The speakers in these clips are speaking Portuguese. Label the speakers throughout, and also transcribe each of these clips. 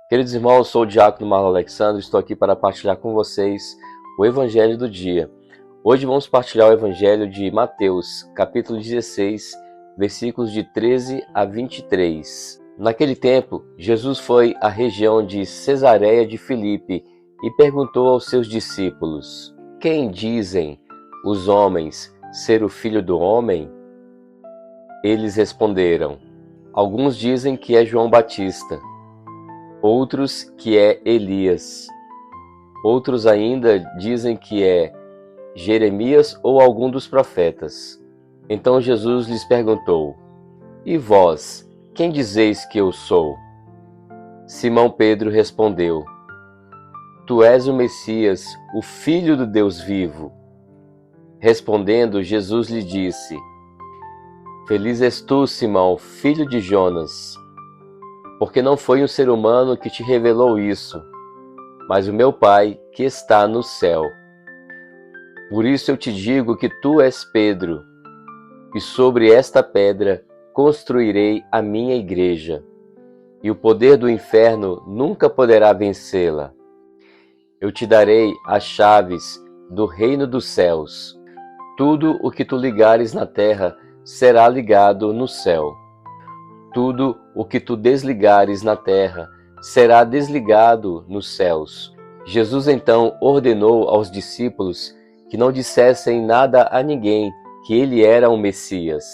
Speaker 1: Queridos irmãos, eu sou o diácono Marlon Alexandre, estou aqui para partilhar com vocês o Evangelho do dia. Hoje vamos partilhar o Evangelho de Mateus, capítulo 16, versículos de 13 a 23. Naquele tempo, Jesus foi à região de Cesareia de Filipe e perguntou aos seus discípulos: Quem dizem os homens ser o Filho do Homem? Eles responderam: Alguns dizem que é João Batista, outros que é Elias, outros ainda dizem que é Jeremias ou algum dos profetas. Então Jesus lhes perguntou: E vós, quem dizeis que eu sou? Simão Pedro respondeu: Tu és o Messias, o Filho do Deus vivo. Respondendo, Jesus lhe disse: Feliz és tu, Simão, filho de Jonas, porque não foi um ser humano que te revelou isso, mas o meu Pai que está no céu. Por isso eu te digo que tu és Pedro, e sobre esta pedra construirei a minha igreja, e o poder do inferno nunca poderá vencê-la. Eu te darei as chaves do reino dos céus. Tudo o que tu ligares na terra será ligado no céu. Tudo o que tu desligares na terra será desligado nos céus. Jesus então ordenou aos discípulos que não dissessem nada a ninguém que ele era o Messias.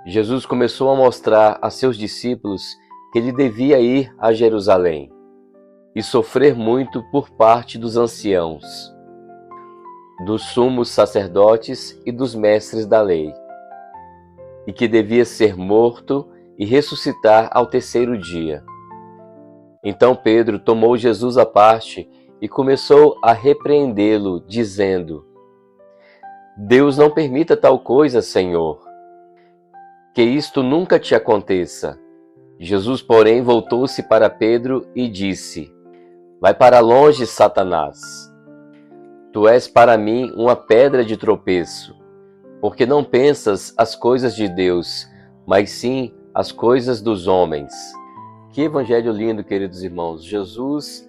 Speaker 1: Jesus começou a mostrar a seus discípulos que ele devia ir a Jerusalém e sofrer muito por parte dos anciãos, dos sumos sacerdotes e dos mestres da lei, e que devia ser morto e ressuscitar ao terceiro dia. Então Pedro tomou Jesus à parte e começou a repreendê-lo, dizendo: Deus não permita tal coisa, Senhor, que isto nunca te aconteça. Jesus, porém, voltou-se para Pedro e disse: Vai para longe, Satanás. Tu és para mim uma pedra de tropeço, porque não pensas as coisas de Deus, mas sim as coisas dos homens. Que evangelho lindo, queridos irmãos. Jesus,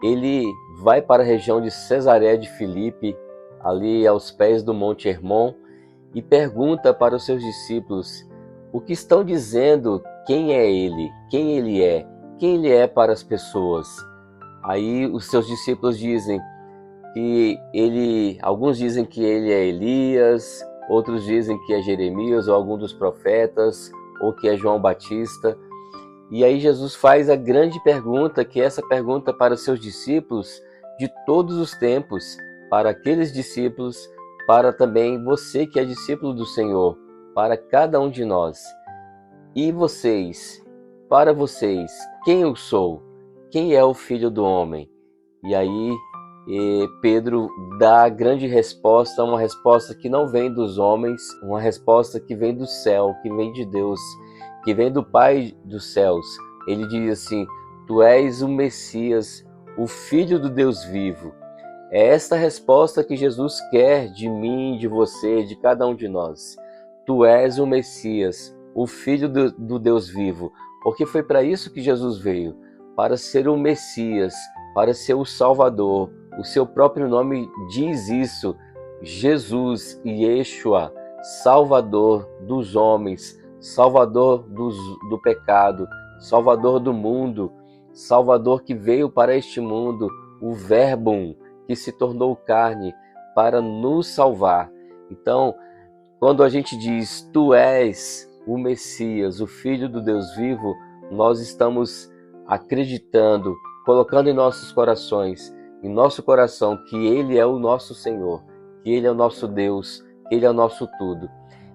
Speaker 1: ele vai para a região de Cesareia de Filipe, ali aos pés do Monte Hermon, e pergunta para os seus discípulos o que estão dizendo, quem é ele, quem ele é para as pessoas. Aí os seus discípulos dizem que alguns dizem que ele é Elias, outros dizem que é Jeremias ou algum dos profetas, ou que é João Batista. E aí Jesus faz a grande pergunta, que é essa pergunta para os seus discípulos de todos os tempos, para aqueles discípulos, para também você que é discípulo do Senhor, para cada um de nós. E vocês, para vocês, quem eu sou? Quem é o Filho do Homem? E aí Pedro dá a grande resposta, uma resposta que não vem dos homens, uma resposta que vem do céu, que vem de Deus, que vem do Pai dos céus. Ele diz assim: Tu és o Messias, o Filho do Deus vivo. É esta resposta que Jesus quer de mim, de você, de cada um de nós. Tu és o Messias, o Filho do Deus vivo, porque foi para isso que Jesus veio, para ser o Messias, para ser o Salvador. O seu próprio nome diz isso, Jesus, Yeshua, Salvador dos homens, Salvador do pecado, Salvador do mundo, Salvador que veio para este mundo, o Verbo que se tornou carne para nos salvar. Então, quando a gente diz, Tu és o Messias, o Filho do Deus vivo, nós estamos acreditando, colocando em nossos corações, em nosso coração, que Ele é o nosso Senhor, que Ele é o nosso Deus, que Ele é o nosso tudo.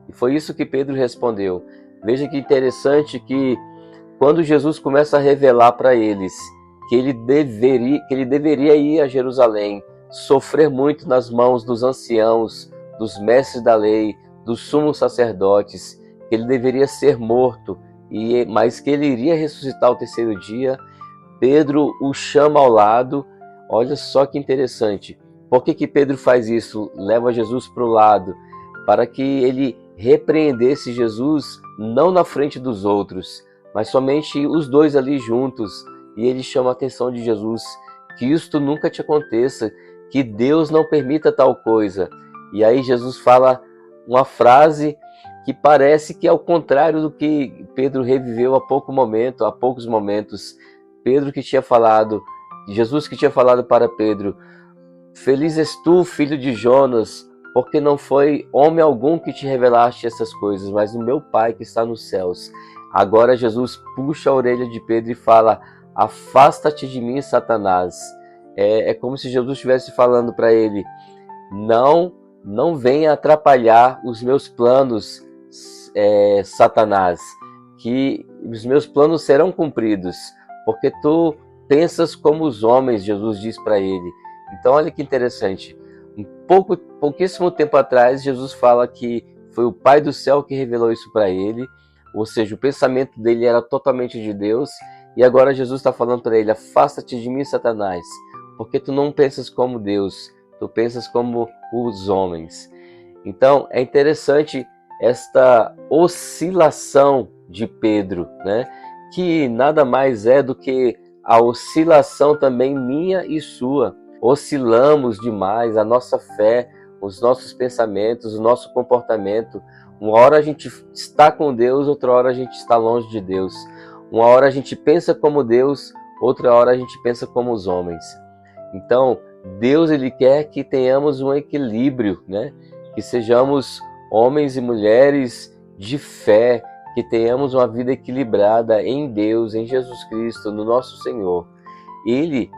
Speaker 1: E foi isso que Pedro respondeu. Veja que interessante que quando Jesus começa a revelar para eles que ele deveria ir a Jerusalém, sofrer muito nas mãos dos anciãos, dos mestres da lei, dos sumos sacerdotes, que ele deveria ser morto, mas que ele iria ressuscitar ao terceiro dia, Pedro o chama ao lado. Olha só que interessante. Por que Pedro faz isso? Leva Jesus para o lado, para que ele repreendesse Jesus, não na frente dos outros, mas somente os dois ali juntos, e ele chama a atenção de Jesus, que isto nunca te aconteça, que Deus não permita tal coisa. E aí Jesus fala uma frase que parece que é ao contrário do que Pedro reviveu há poucos momentos. Pedro que tinha falado, Jesus que tinha falado para Pedro: feliz és tu, filho de Jonas, porque não foi homem algum que te revelaste essas coisas, mas o meu Pai que está nos céus. Agora Jesus puxa a orelha de Pedro e fala: afasta-te de mim, Satanás. É como se Jesus estivesse falando para ele: não venha atrapalhar os meus planos, Satanás, que os meus planos serão cumpridos, porque tu pensas como os homens, Jesus diz para ele. Então olha que interessante, pouquíssimo tempo atrás Jesus fala que foi o Pai do céu que revelou isso para ele, ou seja, o pensamento dele era totalmente de Deus, e agora Jesus está falando para ele: afasta-te de mim, Satanás, porque tu não pensas como Deus, tu pensas como os homens. Então é interessante esta oscilação de Pedro, né? Que nada mais é do que a oscilação também minha e sua. Oscilamos demais a nossa fé, os nossos pensamentos, o nosso comportamento. Uma hora a gente está com Deus, outra hora a gente está longe de Deus. Uma hora a gente pensa como Deus, outra hora a gente pensa como os homens. Então, Deus ele quer que tenhamos um equilíbrio, né? Que sejamos homens e mulheres de fé, que tenhamos uma vida equilibrada em Deus, em Jesus Cristo, no nosso Senhor. Ele,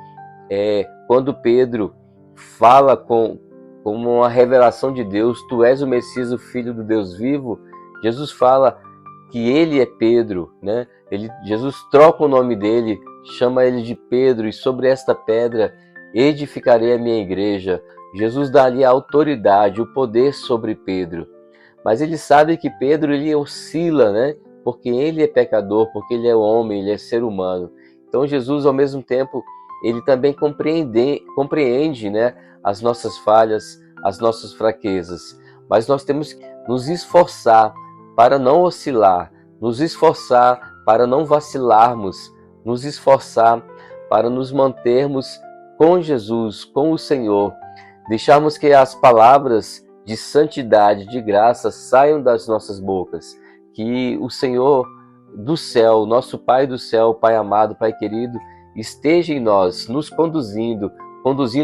Speaker 1: quando Pedro fala como uma revelação de Deus: tu és o Messias, o Filho do Deus vivo, Jesus fala que ele é Pedro, né? Jesus troca o nome dele, chama ele de Pedro, e sobre esta pedra edificarei a minha igreja. Jesus dá ali a autoridade, o poder sobre Pedro. Mas ele sabe que Pedro ele oscila, né? Porque ele é pecador, porque ele é homem, ele é ser humano. Então Jesus, ao mesmo tempo, ele também compreende, né, as nossas falhas, as nossas fraquezas. Mas nós temos que nos esforçar para não oscilar, nos esforçar para não vacilarmos, nos esforçar para nos mantermos com Jesus, com o Senhor, deixarmos que as palavras de santidade, de graça, saiam das nossas bocas, que o Senhor do céu, nosso Pai do céu, Pai amado, Pai querido, esteja em nós, nos conduzindo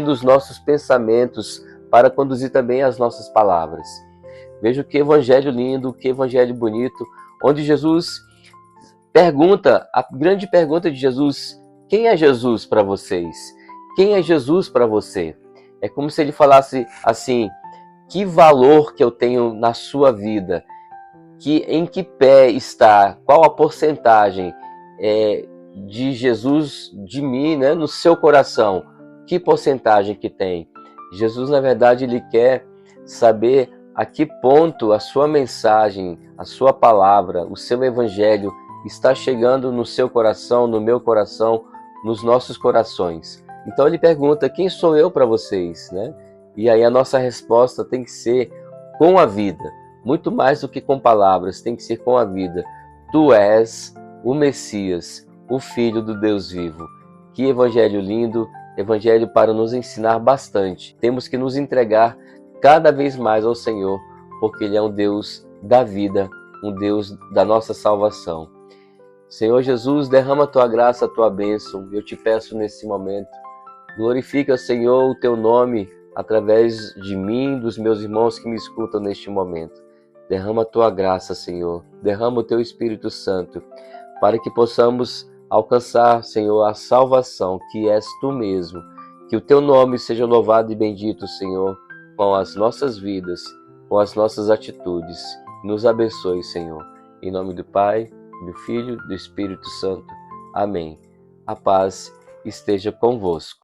Speaker 1: os nossos pensamentos, para conduzir também as nossas palavras. Veja que evangelho lindo, que evangelho bonito, onde Jesus pergunta, a grande pergunta de Jesus: quem é Jesus para vocês? Quem é Jesus para você? É como se ele falasse assim: que valor que eu tenho na sua vida? Em que pé está? Qual a porcentagem de Jesus, de mim, né, no seu coração? Que porcentagem que tem? Jesus, na verdade, ele quer saber a que ponto a sua mensagem, a sua palavra, o seu evangelho está chegando no seu coração, no meu coração, nos nossos corações. Então ele pergunta: quem sou eu para vocês, né? E aí a nossa resposta tem que ser com a vida, muito mais do que com palavras, tem que ser com a vida. Tu és o Messias, o Filho do Deus vivo. Que evangelho lindo, evangelho para nos ensinar bastante. Temos que nos entregar cada vez mais ao Senhor, porque Ele é um Deus da vida, um Deus da nossa salvação. Senhor Jesus, derrama a Tua graça, a Tua bênção, eu te peço nesse momento. Glorifica, Senhor, o Teu nome através de mim, dos meus irmãos que me escutam neste momento. Derrama a Tua graça, Senhor, derrama o Teu Espírito Santo, para que possamos alcançar, Senhor, a salvação, que és Tu mesmo. Que o Teu nome seja louvado e bendito, Senhor, com as nossas vidas, com as nossas atitudes. Nos abençoe, Senhor. Em nome do Pai, do Filho e do Espírito Santo. Amém. A paz esteja convosco.